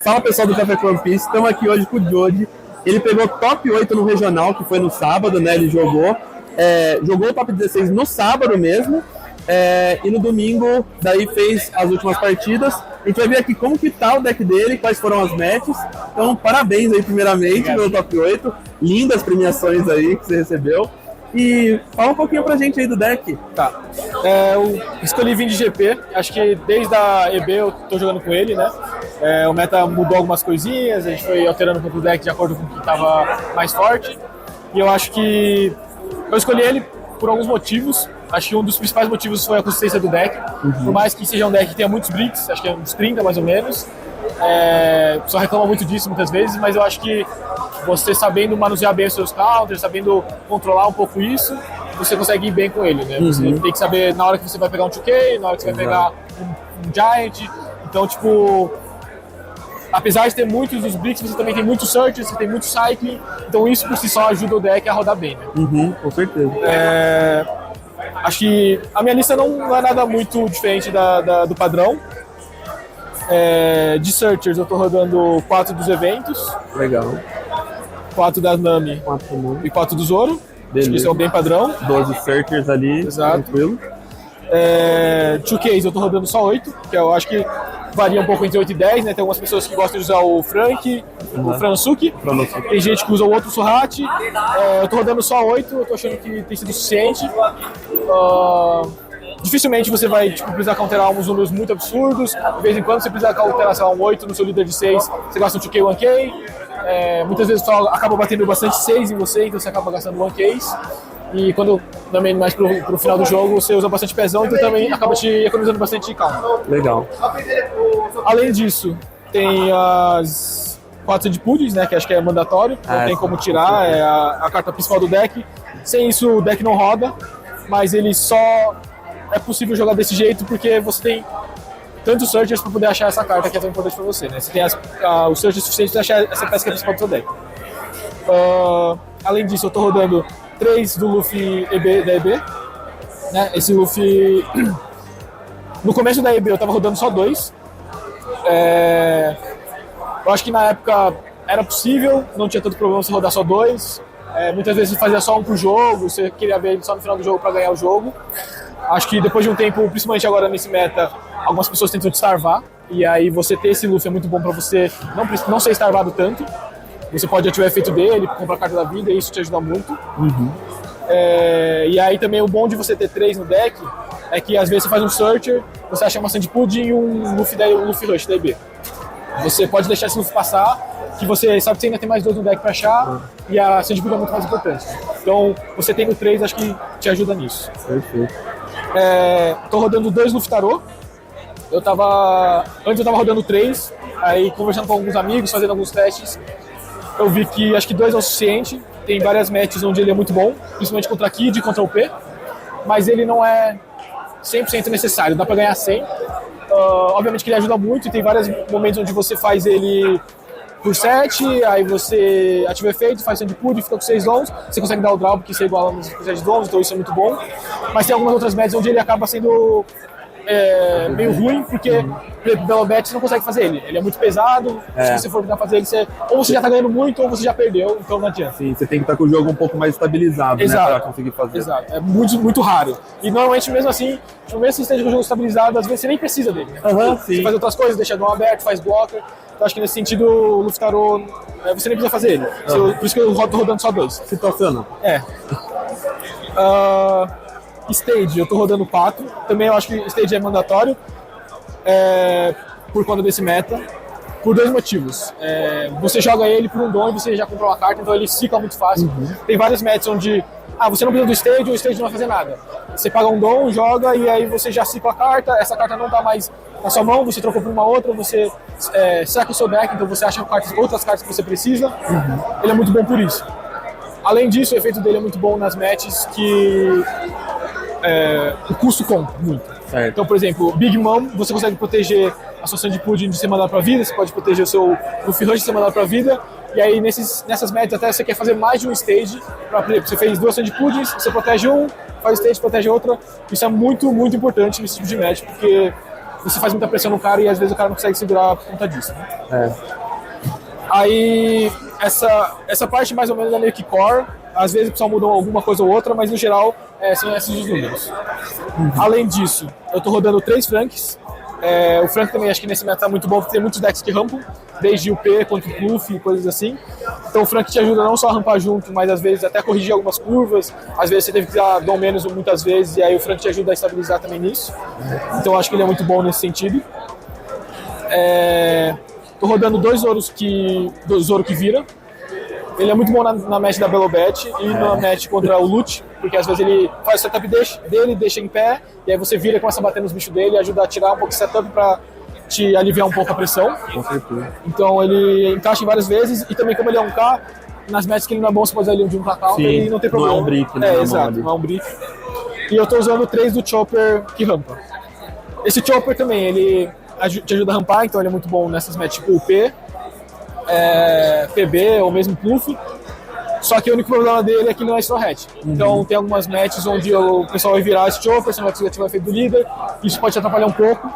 Fala pessoal do Café com One Piece, estamos aqui hoje com o Jody. Ele pegou top 8 no regional, que foi no sábado, né? Ele jogou o top 16 no sábado mesmo. E no domingo, daí fez as últimas partidas. A gente vai ver aqui como que tá o deck dele, quais foram as matches. Então, parabéns aí primeiramente pelo top 8. Lindas premiações aí que você recebeu. E fala um pouquinho pra gente aí do deck. Tá. Eu escolhi vir de GP, acho que desde a EB eu tô jogando com ele, né? O meta mudou algumas coisinhas, a gente foi alterando um pouco o deck de acordo com o que tava mais forte. E eu acho que eu escolhi ele por alguns motivos. Acho que um dos principais motivos foi a consistência do deck. Por mais que seja um deck que tenha muitos bricks, acho que é uns 30 mais ou menos. Só reclama muito disso muitas vezes, mas eu acho que você sabendo manusear bem os seus counters, sabendo controlar um pouco isso, você consegue ir bem com ele, né? Você tem que saber na hora que você vai pegar um 2K, na hora que você vai pegar um Giant. Então, tipo, apesar de ter muitos dos bricks, você também tem muitos searches, você tem muito cycling, então isso por si só ajuda o deck a rodar bem, né? Com certeza. Acho que a minha lista não é nada muito diferente do padrão. De Searchers eu tô rodando 4 dos eventos. Legal. 4 da Nami 4 e 4 do Zoro. Beleza. Isso é bem padrão. 12 Searchers ali, Exato. tranquilo. 2Ks eu tô rodando só 8, que eu acho que varia um pouco entre 8 e 10, né? Tem algumas pessoas que gostam de usar o Frank, o Fransuke. Tem gente que usa o outro Surratt. Eu tô rodando só 8, eu tô achando que tem sido suficiente. Dificilmente você vai precisar counterar uns números muito absurdos. De vez em quando você precisa counterar, sei lá, um 8 no seu líder de 6, você gasta um 2K, 1K. Muitas vezes só acaba batendo bastante 6 em você, então você acaba gastando 1Ks. E quando também mais pro final do jogo você usa bastante pezão, então também acaba te economizando bastante calma. Legal. Além disso, tem as 4 de puddings, né, que acho que é mandatório, não tem como tirar, é a carta principal do deck. Sem isso o deck não roda, mas ele só é possível jogar desse jeito porque você tem tantos searchers para poder achar essa carta que é tão importante para você, né? Você tem os searchers suficientes para achar essa peça que é principal do seu deck. Além disso, eu tô rodando 3 do Luffy da EB, né? Esse Luffy no começo da EB eu tava rodando só 2. Eu acho que na época era possível, não tinha tanto problema você rodar só 2. Muitas vezes você fazia só um pro jogo, você queria ver ele só no final do jogo para ganhar o jogo. Acho que depois de um tempo, principalmente agora nesse meta, algumas pessoas tentam te starvar, e aí você ter esse Luffy é muito bom pra você não ser starvado tanto. Você pode ativar o efeito dele, comprar a carta da vida, e isso te ajuda muito. E aí também o bom de você ter 3 no deck é que às vezes você faz um Searcher, você acha uma Sand Pudding e um Luffy Rush da EB. Você pode deixar esse Luffy passar, que você sabe que você ainda tem mais 2 no deck pra achar, e a Sand Pudding é muito mais importante. Então, você tendo 3, acho que te ajuda nisso. Perfeito. Tô rodando 2 Luffy Tarô. Antes eu tava rodando 3, aí conversando com alguns amigos, fazendo alguns testes, eu vi que acho que 2 é o suficiente. Tem várias matches onde ele é muito bom, principalmente contra Kid e contra o P, mas ele não é 100% necessário, dá pra ganhar 100. Obviamente que ele ajuda muito, e tem vários momentos onde você faz ele por 7, aí você ativa o efeito, faz Sand Pudding, fica com 6 dons, você consegue dar o draw porque você iguala nos 7 dons, então isso é muito bom. Mas tem algumas outras matches onde ele acaba sendo meio ruim, porque pelo bet você não consegue fazer ele é muito pesado, se você for tentar fazer ele, ou você já tá ganhando muito, ou você já perdeu, então não adianta. Sim, você tem que estar com o jogo um pouco mais estabilizado, né, pra conseguir fazer. Exato, é muito, muito raro. E normalmente mesmo assim, mesmo que você esteja com o jogo estabilizado, às vezes você nem precisa dele, né? Você faz outras coisas, deixa dom aberto, faz blocker. Então acho que nesse sentido o Luffy Tarô, você nem precisa fazer ele. Por isso que eu tô rodando só 2. Situacional. Stage, eu tô rodando 4. Também eu acho que Stage é mandatório por conta desse meta. Por 2 motivos. Você joga ele por um dom e você já comprou uma carta, então ele cicla muito fácil. Tem vários metas onde você não precisa do Stage, o Stage não vai fazer nada. Você paga um dom, joga e aí você já cicla a carta, essa carta não tá mais na sua mão, você trocou por uma outra, você saca o seu deck, então você acha outras cartas que você precisa. Ele é muito bom por isso. Além disso, o efeito dele é muito bom nas matches que o custo conta muito. Então, por exemplo, Big Mom, você consegue proteger a sua Sand Pudding de ser mandado pra vida, você pode proteger o seu Luffy Rush de ser mandado pra vida, e aí nessas matches até você quer fazer mais de um stage, você fez 2 Sand Puddings, você protege um, faz stage, protege outra. Isso é muito, muito importante nesse tipo de match, porque você faz muita pressão no cara e às vezes o cara não consegue segurar por conta disso, né? Aí, essa parte mais ou menos é meio que core. Às vezes o pessoal muda alguma coisa ou outra, mas no geral são esses os números. Além disso, eu tô rodando 3 Franks. O Frank também acho que nesse meta tá muito bom, porque tem muitos decks que rampam, desde o P quanto o Pluff e coisas assim. Então o Frank te ajuda não só a rampar junto, mas às vezes até a corrigir algumas curvas. Às vezes você teve que dar dom menos muitas vezes, e aí o Frank te ajuda a estabilizar também nisso. Então eu acho que ele é muito bom nesse sentido. Tô rodando 2 Zoros que vira. Ele é muito bom na match da Belobet e na match contra o Lute, porque às vezes ele faz o setup dele, deixa em pé, e aí você vira e começa a bater nos bichos dele e ajuda a tirar um pouco de setup pra te aliviar um pouco a pressão. Com certeza. Então ele encaixa em várias vezes, e também como ele é um K, nas matches que ele não é bom, você pode usar ele de um pra counter e não tem problema. Não é um brick, né? Exato, não é um brick. E eu tô usando 3 do Chopper que rampa. Esse Chopper também, ele te ajuda a rampar, então ele é muito bom nessas matches tipo UP, PB ou mesmo Pluff. Só que o único problema dele é que ele não é straw hat. Então tem algumas matches onde o pessoal vai virar esse Chopper, você não vai conseguir ativar o efeito do líder, isso pode te atrapalhar um pouco.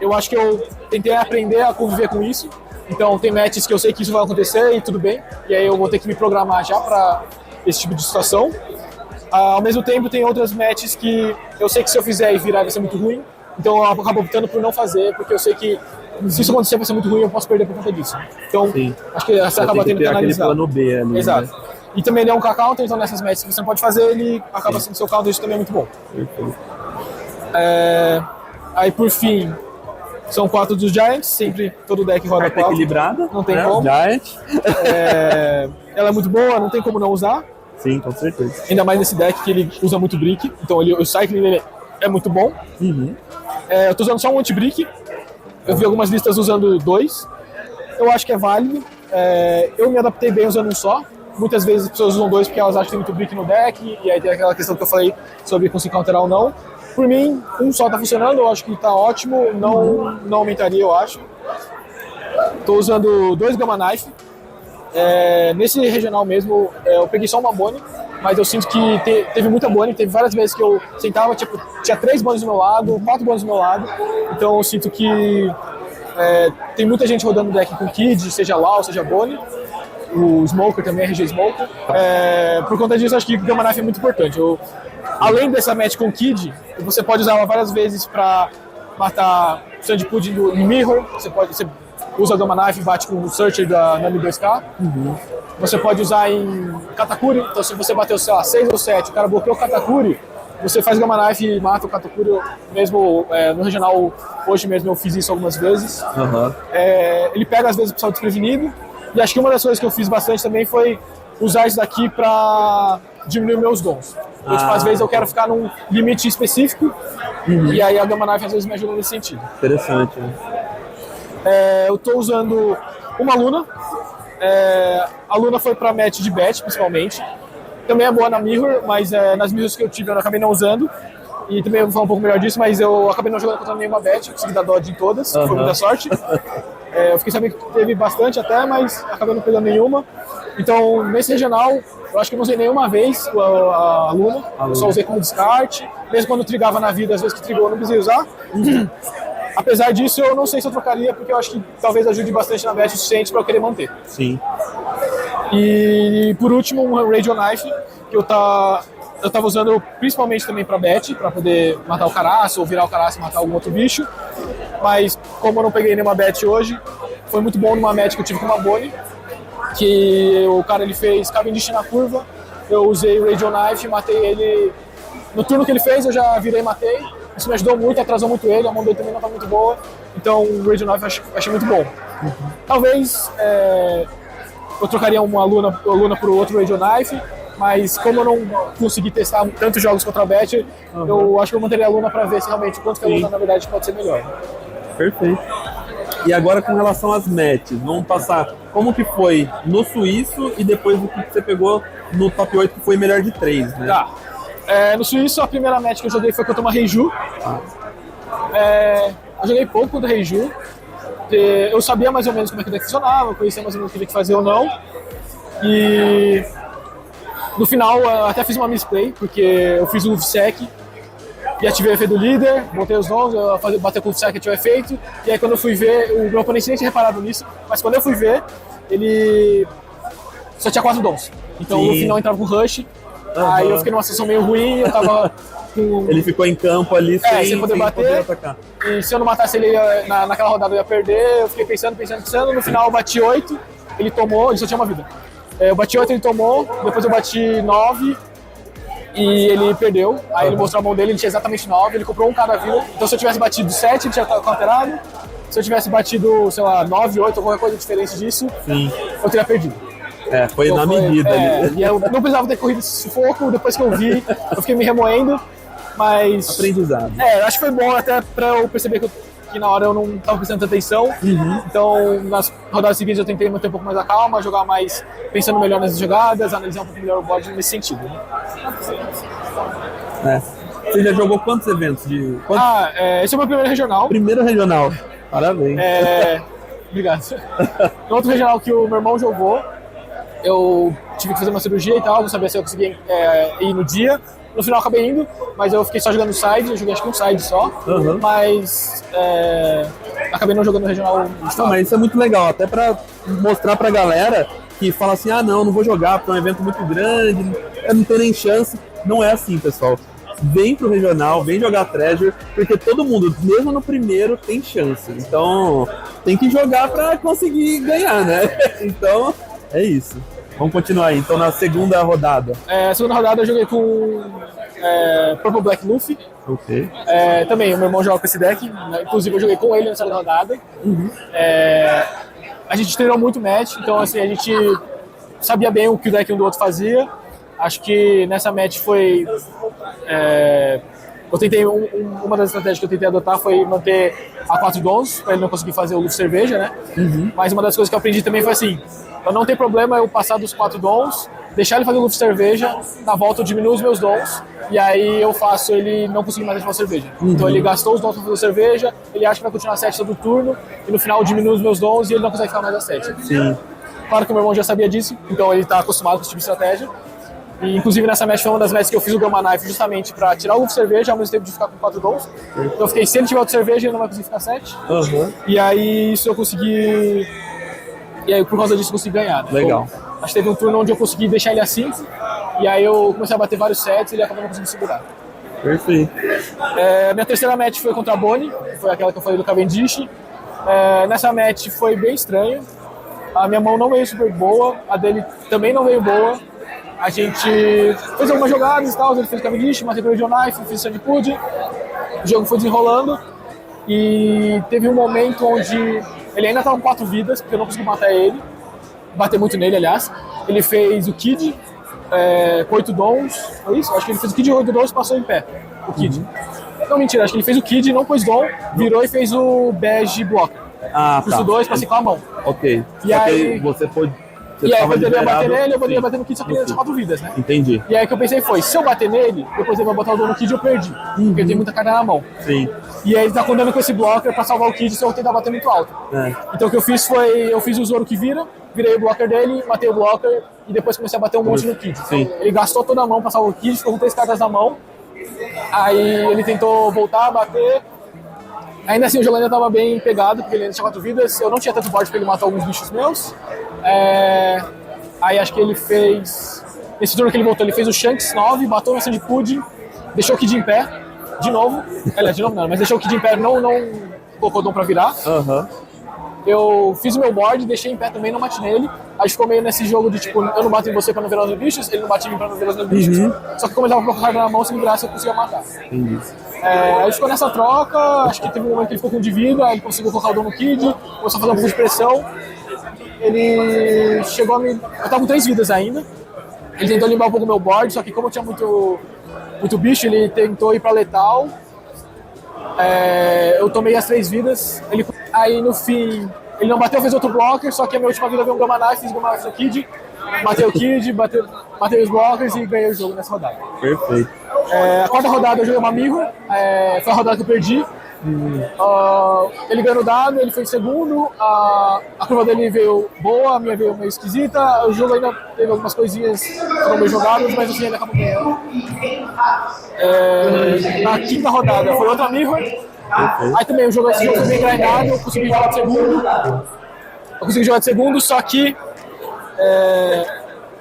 Eu acho que eu tentei aprender a conviver com isso. Então tem matches que eu sei que isso vai acontecer e tudo bem, e aí eu vou ter que me programar já para esse tipo de situação. Ao mesmo tempo tem outras matches que eu sei que se eu fizer e virar vai ser muito ruim, então eu acabo optando por não fazer, porque eu sei que se isso acontecer vai ser muito ruim, eu posso perder por conta disso. Então acho que você acaba tendo que analisar. Plano B ali, exato. Né? E também ele é um K-counter, então nessas matches que você não pode fazer, ele acaba sendo seu counter, isso também é muito bom. Aí por fim, são 4 dos Giants, sempre todo deck roda 4. Equilibrada, não tem né? como. Giant. Ela é muito boa, não tem como não usar. Sim, com certeza. Ainda mais nesse deck que ele usa muito brick, então o cycling dele é muito bom. Eu tô usando só um anti-brick. Eu vi algumas listas usando 2. Eu acho que é válido. Eu me adaptei bem usando um só. Muitas vezes as pessoas usam 2 porque elas acham que tem muito brick no deck, e aí tem aquela questão que eu falei sobre conseguir counterar ou não. Por mim, um só tá funcionando, eu acho que tá ótimo, não aumentaria, eu acho. Tô usando 2 Gamma Knife. Nesse regional mesmo, eu peguei só uma Bonnie, mas eu sinto que teve muita Bonnie, teve várias vezes que eu sentava, tipo, tinha 3 Bonnies do meu lado, 4 Bonnies do meu lado, então eu sinto que tem muita gente rodando deck com Kid, seja Lau, seja Bonnie, o Smoker também, RG Smoker. Por conta disso, acho que o Gamma Knife é muito importante. Além dessa match com Kid, você pode usar ela várias vezes para matar Sandpud no Mirror, você usa a Gamma Knife e bate com o Searcher da Nami 2K. Você pode usar em Katakuri, então se você bateu, sei lá, 6 ou 7, o cara bloqueou o Katakuri, você faz Gamma Knife e mata o Katakuri. Mesmo no regional, hoje mesmo eu fiz isso algumas vezes. Ele pega às vezes o pessoal desprevenido, e acho que uma das coisas que eu fiz bastante também foi usar isso daqui pra diminuir meus dons. Então, tipo, às vezes eu quero ficar num limite específico, e aí a Gamma Knife às vezes me ajuda nesse sentido. Interessante, né? Eu tô usando uma Luna. A Luna foi pra match de bet, principalmente. Também é boa na Mirror, mas nas Mirrors que eu tive eu acabei não usando. E também eu vou falar um pouco melhor disso, mas eu acabei não jogando contra nenhuma bet, consegui dar dodge em todas, foi muita sorte. Eu fiquei sabendo que teve bastante até, mas acabei não pegando nenhuma. Então, nesse regional, eu acho que eu não usei nenhuma vez a Luna, eu só usei como descarte. Mesmo quando trigava na vida, às vezes que trigou eu não precisei usar. Apesar disso, eu não sei se eu trocaria, porque eu acho que talvez ajude bastante na bet o suficiente para eu querer manter. Sim. E por último, um Radio Knife, que eu tava usando principalmente também para bet, para poder matar o caraço, ou virar o caraço e matar algum outro bicho. Mas como eu não peguei nenhuma bet hoje, foi muito bom numa match que eu tive com uma Bonnie, que o cara ele fez Cavendish na curva, eu usei o Radio Knife, matei ele. No turno que ele fez, eu já virei e matei. Isso me ajudou muito, atrasou muito ele, a mão dele também não tá muito boa. Então o Radio Knife eu achei muito bom. Talvez eu trocaria uma Luna por outro Radio Knife, mas como eu não consegui testar tantos jogos contra a Bet, eu acho que eu manteria a Luna pra ver se realmente quanto que a Luna na verdade pode ser melhor. Perfeito. E agora com relação às matches, vamos passar como que foi no suíço e depois o que você pegou no top 8 que foi melhor de 3, né? Tá. No suíço a primeira match que eu joguei foi contra uma Reiju. Eu joguei pouco contra a Reiju. Eu sabia mais ou menos como é que o deck funcionava, eu conhecia mais ou menos o que tinha que fazer ou não. E no final eu até fiz uma misplay, porque eu fiz um sec e ativei o efeito do líder, botei os dons, bater com o que tive feito, e aí quando eu fui ver, o meu oponente nem tinha reparado nisso, mas quando eu fui ver, ele só tinha 4 dons. Então Sim. no final entrava com rush, aí eu fiquei numa situação meio ruim, eu tava com... Ele ficou em campo ali sem poder bater, atacar. E se eu não matasse ele naquela rodada eu ia perder, eu fiquei pensando, no final eu bati 8, ele tomou, ele só tinha uma vida. Eu bati 8, ele tomou, depois eu bati 9, e ele perdeu, aí ele mostrou a mão dele, ele tinha exatamente 9, ele comprou um cada vida, então se eu tivesse batido 7, ele tinha counterado, se eu tivesse batido, sei lá, 9, 8, qualquer coisa diferente disso, Sim. eu teria perdido. Foi então, na medida ali. E eu não precisava ter corrido esse sufoco, depois que eu vi, eu fiquei me remoendo, mas... Aprendizado. Eu acho que foi bom até pra eu perceber que na hora eu não estava prestando tanta atenção. Então, nas rodadas seguintes eu tentei manter um pouco mais a calma, jogar mais pensando melhor nas jogadas, analisar um pouco melhor o board nesse sentido. Né? Você já jogou quantos eventos? Esse é o meu primeiro regional. Primeiro regional. Parabéns. Obrigado. No outro regional que o meu irmão jogou, eu tive que fazer uma cirurgia e tal, não sabia se eu conseguia ir no dia. No final eu acabei indo, mas eu fiquei só jogando side, eu joguei acho que um side só, mas acabei não jogando no regional. Não, mas isso é muito legal, até pra mostrar pra galera que fala assim, não vou jogar porque é um evento muito grande, eu não tenho nem chance. Não é assim, pessoal. Vem pro regional, vem jogar Treasure, porque todo mundo, mesmo no primeiro, tem chance. Então, tem que jogar pra conseguir ganhar, né? Então, é isso. Vamos continuar aí, então, na segunda rodada. A segunda rodada eu joguei com Purple Black Luffy. Ok. Também, o meu irmão joga com esse deck, né? Inclusive eu joguei com ele nessa rodada. A gente treinou muito match, então assim, a gente sabia bem o que o deck um do outro fazia. Acho que nessa match foi... eu tentei, uma das estratégias que eu tentei adotar foi manter a 4 dons, para ele não conseguir fazer o Luffy cerveja, né? Mas uma das coisas que eu aprendi também foi assim, eu não tem problema eu passar dos 4 dons, deixar ele fazer o Luffy cerveja, na volta eu diminuo os meus dons, e aí eu faço ele não conseguir mais ativar a cerveja. Então ele gastou os dons para fazer a cerveja, ele acha que vai continuar a 7 todo turno, e no final eu diminuo os meus dons e ele não consegue ficar mais a 7. Sim. Claro que o meu irmão já sabia disso, então ele está acostumado com esse tipo de estratégia. E, inclusive nessa match foi uma das matches que eu fiz o Gamma Knife justamente para tirar o Luffy cerveja ao mesmo tempo de ficar com 4 dons. Então eu fiquei, se ele tiver outro cerveja, ele não vai conseguir ficar 7. E aí isso eu consegui... E aí por causa disso eu consegui ganhar. Né? Legal. Acho que teve um turno onde eu consegui deixar ele a 5. E aí eu comecei a bater vários sets e ele acabou não conseguindo segurar. Perfeito. A minha terceira match foi contra a Bonnie, foi aquela que eu falei do Cavendish. Nessa match foi bem estranho. A minha mão não veio super boa, a dele também não veio boa. A gente fez algumas jogadas e tal, ele fez Cavendish, matei pelo John Knife, fiz Sandpud. O jogo foi desenrolando e teve um momento onde ele ainda estava com 4 vidas, porque eu não consegui matar ele, bater muito nele, aliás. Ele fez o Kid com 8 dons, foi isso? Acho que ele fez o Kid com 8 dons e passou em pé, o Kid. Não, mentira, acho que ele fez o Kid, não pôs dom, virou e fez o Bege Blocker. Custo 2, passei com a mão. Ok. E aí você pode... E aí eu poderia bater nele, eu poderia bater no Kid, só que ele tinha 4 vidas, né? Entendi. E aí o que eu pensei foi, se eu bater nele, depois ele vai botar o dano no Kid e eu perdi. Porque tem muita carga na mão. Sim. E aí ele tá contando com esse blocker pra salvar o Kid se eu tentar bater muito alto. Então o que eu fiz foi, eu fiz o Zoro que vira, virei o blocker dele, matei o blocker e depois comecei a bater um monte no Kid. Sim. Ele gastou toda a mão pra salvar o Kid, ficou com 3 cartas na mão. Aí ele tentou voltar, bater. Ainda assim o jogo ainda tava bem pegado, porque ele ainda tinha 4 vidas. Eu não tinha tanto board pra ele matar alguns bichos meus. Aí acho que ele fez... Nesse turno que ele voltou, ele fez o Shanks 9, matou o Sandpud, deixou o Kid em pé, de novo. Aliás, de novo não, mas deixou o Kid em pé, não colocou dom pra virar. Eu fiz o meu board, deixei em pé também, não bati nele. Aí ficou meio nesse jogo de tipo, eu não bato em você pra não virar os meus bichos, ele não bate em mim pra não virar os meus bichos. Só que como ele tava com a carga na mão, se me virasse eu conseguia matar. Aí ficou nessa troca, acho que teve um momento que ele ficou com de vida, aí ele conseguiu colocar o dom no Kid, começou a fazer um pouco de pressão. Ele chegou a me... Eu tava com 3 vidas ainda. Ele tentou limpar um pouco o meu board, só que como eu tinha muito bicho, ele tentou ir pra letal. Eu tomei as 3 vidas. Aí no fim, ele não bateu, fez outro blocker, só que a minha última vida veio um Gamma Knife, fiz Gamma Knife no Kid. Matei o Kid, matei os blockers e ganhei o jogo nessa rodada. Perfeito. A quarta rodada eu joguei um amigo, foi a rodada que eu perdi. Ele ganhou no dado, ele foi em segundo, a curva dele veio boa, a minha veio meio esquisita, o jogo ainda teve algumas coisinhas que foram meio jogadas, mas assim, ele acabou ganhando. Na quinta rodada foi outra mirror, aí também esse jogo foi bem grindado, eu consegui jogar de segundo, só que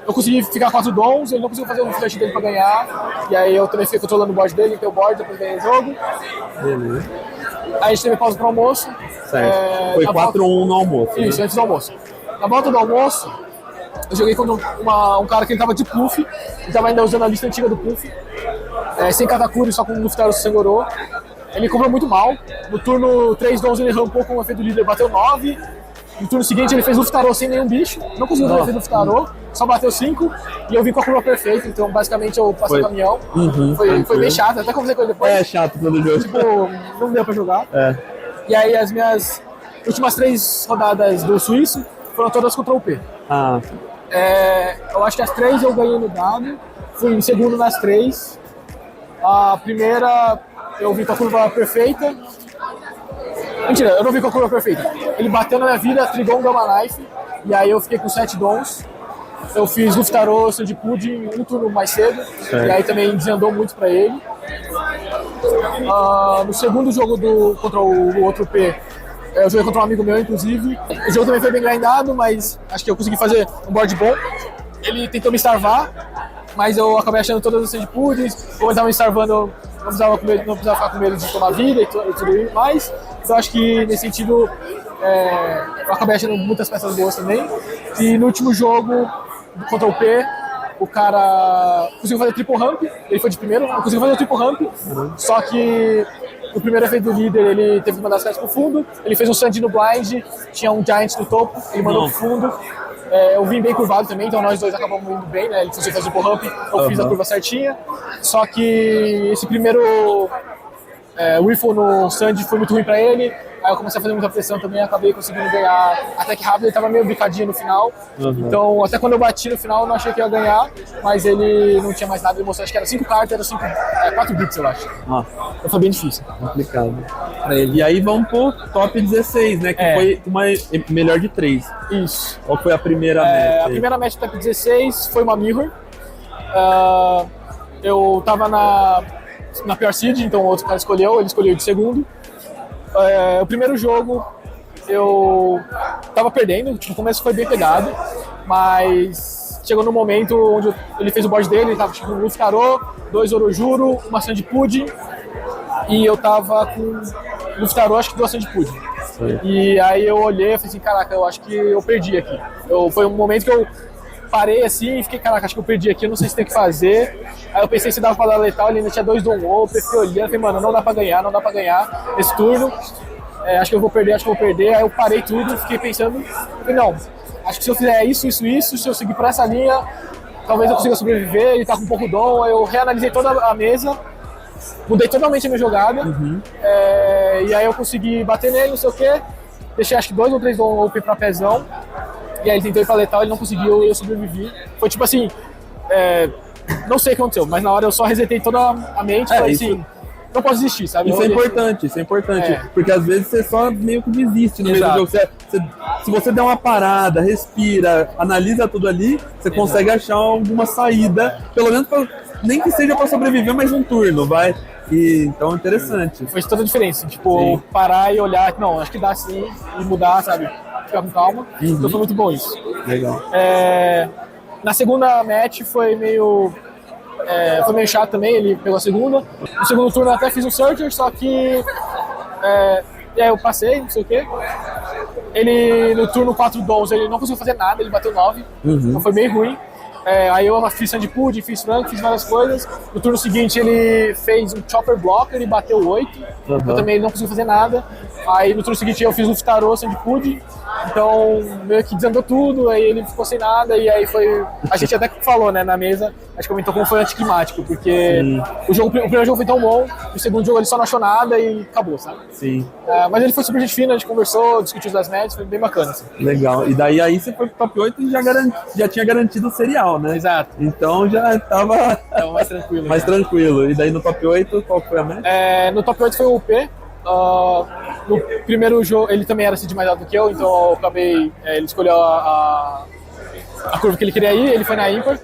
eu consegui ficar 4 dons, ele não conseguiu fazer um flash dele pra ganhar, e aí eu também fiquei controlando o board dele, então o board, depois ganhei o jogo. Beleza. Aí a gente teve pausa pro almoço. Certo. Foi 4-1 no almoço. Isso, né? antes do almoço. Na volta do almoço, eu joguei contra um cara que ele tava de Puff, ele tava ainda usando a lista antiga do Puff, sem Katakuri, só com o Luftaro Sengoro. Ele cobrou muito mal. No turno 3 dons ele rampou com o efeito líder, bateu 9. No turno seguinte ele fez Luftaro sem nenhum bicho, não conseguiu fazer o efeito Luftaro, só bateu 5 e eu vim com a curva perfeita, então basicamente eu passei o caminhão. Foi bem chato, até conversei com ele depois. É chato todo jogo. Tipo, não deu pra jogar. E aí as minhas últimas 3 rodadas do Suíço foram todas contra o UP. Eu acho que as 3 eu ganhei no dado, fui em segundo nas 3. A primeira eu vim com a curva perfeita. Mentira, eu não vi com a curva perfeita. Ele bateu na minha vida, trigou um Gamma Knife, e aí eu fiquei com 7 dons. Eu fiz Luftaro, Sandy Pudding um turno mais cedo, e aí também desandou muito pra ele. No segundo jogo contra o outro P, eu joguei contra um amigo meu, inclusive. O jogo também foi bem grindado, mas acho que eu consegui fazer um board bom. Ele tentou me starvar, mas eu acabei achando todas as Sandy Puddings. Como ele estava me starvando, eu não precisava ficar com medo de tomar vida e tudo mais. Então acho que nesse sentido eu acabei achando muitas peças boas também. E no último jogo contra o P, o cara conseguiu fazer triple ramp, ele foi de primeiro, eu consegui fazer o triple ramp, só que no primeiro efeito do líder ele teve que mandar as cartas pro fundo, ele fez um Sandy no blind, tinha um Giant no topo, ele mandou pro fundo. Eu vim bem curvado também, então nós dois acabamos indo bem, né? Ele conseguiu fazer o triple ramp, eu fiz a curva certinha, só que esse primeiro Wiffle no Sandy foi muito ruim pra ele, aí eu comecei a fazer muita pressão também, acabei conseguindo ganhar até que rápido, ele tava meio bicadinho no final, então até quando eu bati no final eu não achei que ia ganhar, mas ele não tinha mais nada, ele mostrou, acho que era 5 cartas, era 4 bits eu acho, então foi bem difícil. Complicado pra ele. E aí vamos pro top 16, né, que foi uma melhor de 3. Isso. Qual foi a primeira match? A primeira match do top 16 foi uma mirror, eu tava na pior seed, então o outro cara ele escolheu de segundo. O primeiro jogo eu tava perdendo, tipo, o começo foi bem pegado, mas chegou no momento onde ele fez o board dele, ele tava tipo um Luftaro, 2 Orojuro, uma Sandy Pudding, e eu tava com Luftaro, acho que 2 Sandy Pudding. E aí eu olhei e falei assim, caraca, eu acho que eu perdi aqui. Foi um momento que eu parei assim e fiquei, caraca, acho que eu perdi aqui, eu não sei se tem o que fazer. Aí eu pensei se dava pra dar letal, ele ainda tinha 2 Don Wolf, fiquei olhando, falei, mano, não dá pra ganhar esse turno. Acho que eu vou perder. Aí eu parei tudo, fiquei pensando, falei, não, acho que se eu fizer isso, se eu seguir por essa linha, talvez eu consiga sobreviver, ele tá com um pouco dom. Aí eu reanalisei toda a mesa, mudei totalmente a minha jogada, e aí eu consegui bater nele, não sei o que, deixei acho que 2 ou 3 Don Wolf pra pezão. E aí ele tentou ir pra letal, ele não conseguiu e eu sobrevivi. Foi tipo assim, não sei o que aconteceu, mas na hora eu só resetei toda a mente e falei assim, não posso desistir, sabe? Isso é importante, porque às vezes você só meio que desiste no meio do jogo. Se você der uma parada, respira, analisa tudo ali, você consegue achar alguma saída, pelo menos nem que seja pra sobreviver mais um turno, vai. Então é interessante. Fez toda a diferença, tipo, parar e olhar, não, acho que dá sim, e mudar, sabe? Ficar com calma, então foi muito bom isso. Legal. Na segunda match foi meio chato também, ele pegou a segunda. No segundo turno eu até fiz um Searcher, só que e aí eu passei, não sei o que. Ele no turno 4 dons, ele não conseguiu fazer nada, ele bateu 9, então foi meio ruim. Aí eu fiz Sandy Pudding, fiz Frank, fiz várias coisas. No turno seguinte ele fez um Chopper Blocker e bateu 8. Eu também não consegui fazer nada. Aí no turno seguinte eu fiz Luftaro, Sandy Pudding. Então meio que desandou tudo, aí ele ficou sem nada. E aí foi... A gente até falou, né, na mesa, acho que comentou como foi anticlimático, porque o primeiro jogo foi tão bom, o segundo jogo ele só não achou nada e acabou, sabe? Sim. Mas ele foi super gente fina, a gente conversou, discutiu as matches, foi bem bacana. Assim. Legal. E daí aí você foi pro top 8 e já tinha garantido o serial, né? Exato. Então já tava mais tranquilo. Mais tranquilo. E daí no top 8, qual foi a match? No top 8 foi o UP. no primeiro jogo, ele também era seed mais alto do que eu, então eu acabei, ele escolheu a curva que ele queria ir, ele foi na ímpar.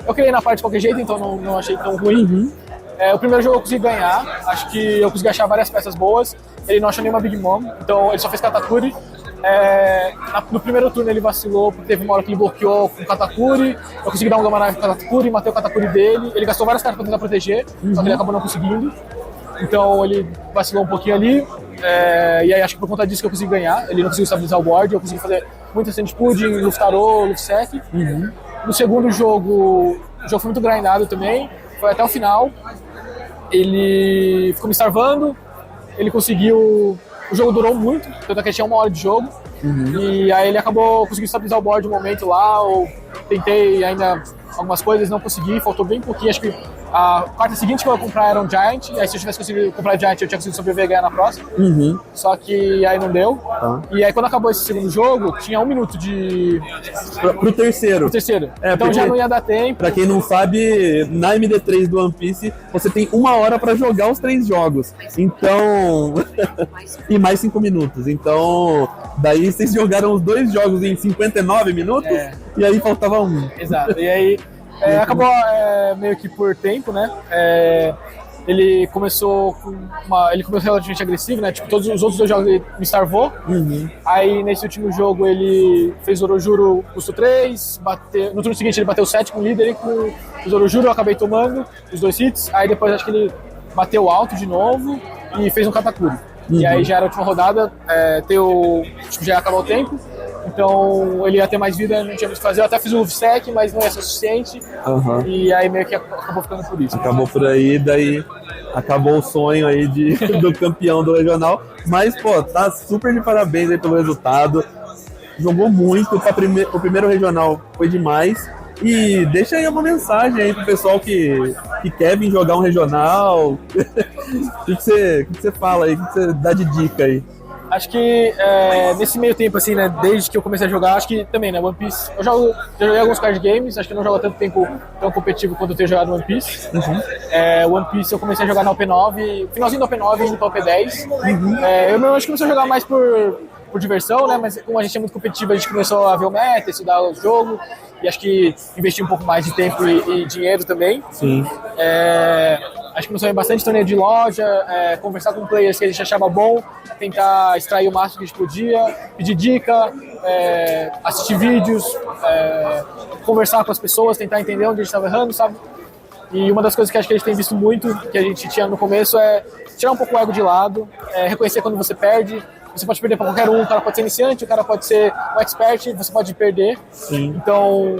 Eu queria ir na parte de qualquer jeito, então não achei tão ruim. O primeiro jogo eu consegui ganhar, acho que eu consegui achar várias peças boas. Ele não achou nenhuma Big Mom, então ele só fez Katakuri. No primeiro turno ele vacilou, porque teve uma hora que ele bloqueou com o Katakuri. Eu consegui dar um Gamma Knife com o Katakuri, matei o Katakuri dele. Ele gastou várias cartas pra tentar proteger, só que ele acabou não conseguindo. Então ele vacilou um pouquinho ali. E aí acho que por conta disso que eu consegui ganhar. Ele não conseguiu estabilizar o board, eu consegui fazer muita Sand Pudding, Luftarô, Lufsec. No segundo jogo, o jogo foi muito grindado também, foi até o final. Ele ficou me starvando, ele conseguiu... O jogo durou muito, tanto que tinha 1 hora de jogo. E aí ele acabou conseguindo estabilizar o board um momento lá, eu tentei ainda algumas coisas, não consegui, faltou bem pouquinho. Acho que a quarta seguinte que eu ia comprar era um Giant, e aí se eu tivesse conseguido comprar Giant eu tinha conseguido sobreviver e ganhar na próxima. Só que aí não deu. E aí quando acabou esse segundo jogo, tinha 1 minuto de... Pro terceiro. Então já não ia dar tempo. Pra quem não sabe, na MD3 do One Piece, você tem 1 hora pra jogar os 3 jogos. Então... e mais 5 minutos. Então, daí vocês jogaram os 2 jogos em 59 minutos, e aí faltava 1. Exato. E aí acabou meio que por tempo, né? Ele começou relativamente agressivo, né? Tipo, todos os outros 2 jogos ele me starvou. Aí nesse último jogo ele fez Orojuro custo 3, no turno seguinte ele bateu 7 com o líder e com o Orojuro eu acabei tomando os 2 hits. Aí depois acho que ele bateu alto de novo e fez um Katakuri. E aí já era a última rodada, já ia acabar o tempo. Então ele ia ter mais vida, não tinha muito o que fazer. Eu até fiz o Lufsec, mas não ia ser suficiente. E aí meio que acabou ficando por isso. Acabou por aí, daí acabou o sonho aí do campeão do regional. Mas, pô, tá super de parabéns aí pelo resultado. Jogou muito, o primeiro regional foi demais. E deixa aí uma mensagem aí pro pessoal que quer vir jogar um regional. O que você fala aí, o que você dá de dica aí? Acho que nesse meio tempo, assim, né, desde que eu comecei a jogar, acho que também, né, One Piece, já joguei alguns card games, acho que não jogo há tanto tempo tão competitivo quanto eu tenho jogado One Piece. One Piece eu comecei a jogar na OP9, finalzinho da OP9 indo pra OP10. Eu mesmo acho que comecei a jogar mais por diversão, né, mas como a gente é muito competitivo, a gente começou a ver o meta, estudar o jogo, e acho que investir um pouco mais de tempo e dinheiro também. Acho que começou a ir bastante torneio de loja, conversar com players que a gente achava bom, tentar extrair o máximo que a gente podia, pedir dica, assistir vídeos, conversar com as pessoas, tentar entender onde a gente estava errando, sabe? E uma das coisas que acho que a gente tem visto muito, que a gente tinha no começo, é tirar um pouco o ego de lado, reconhecer quando você perde. Você pode perder para qualquer um, o cara pode ser iniciante, o cara pode ser um expert, você pode perder. Então,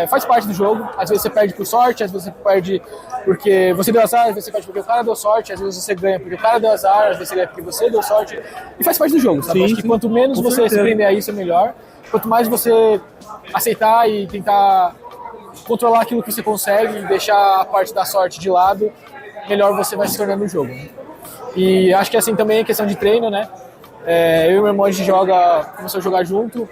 faz parte do jogo. Às vezes você perde por sorte, às vezes você perde porque você deu azar, às vezes você perde porque o cara deu sorte, às vezes você ganha porque o cara deu azar, às vezes você ganha porque você deu sorte. E faz parte do jogo, sabe? Acho que quanto menos você se prender a isso, é melhor. Quanto mais você aceitar e tentar controlar aquilo que você consegue e deixar a parte da sorte de lado, melhor você vai se tornando no jogo. E acho que assim também é questão de treino, né? Eu e meu irmão, a gente começou a jogar junto.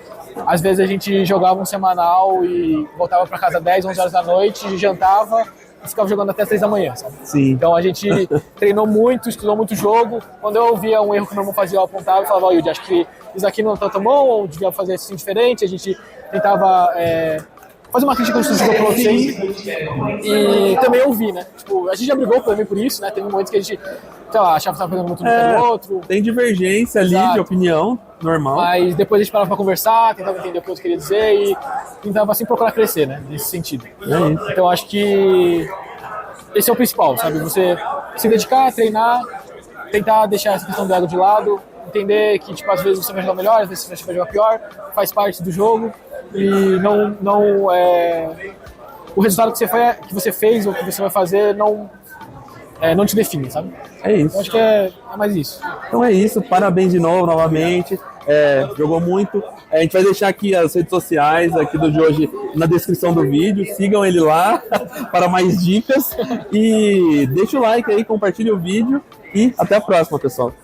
Às vezes a gente jogava um semanal e voltava para casa 10, 11 horas da noite, jantava e ficava jogando até 3 da manhã, sabe? Então a gente treinou muito, estudou muito o jogo. Quando eu via um erro que o meu irmão fazia, eu apontava e falava: Yudi, acho que isso aqui não tá tão bom, ou devia fazer assim diferente. A gente tentava fazer uma crítica construtiva para vocês e também ouvir, né? Tipo, a gente já brigou também por isso, né? Teve momentos que a gente, sei lá, achava que estava fazendo muito do outro. Tem divergência ali de opinião, normal. Mas depois a gente parava para conversar, tentava entender o que o outro queria dizer e tentava assim procurar crescer, né? Nesse sentido. Então acho que esse é o principal, sabe? Você se dedicar, treinar, tentar deixar essa questão do ego de lado, entender que tipo, às vezes você vai jogar melhor, às vezes você vai jogar pior, faz parte do jogo. E o resultado que você fez ou que você vai fazer não te define, sabe? É isso. Eu acho que é mais isso. Então é isso, parabéns de novo, novamente. Jogou muito. A gente vai deixar aqui as redes sociais aqui do Joji na descrição do vídeo. Sigam ele lá para mais dicas. E deixa o like aí, compartilhe o vídeo. E até a próxima, pessoal.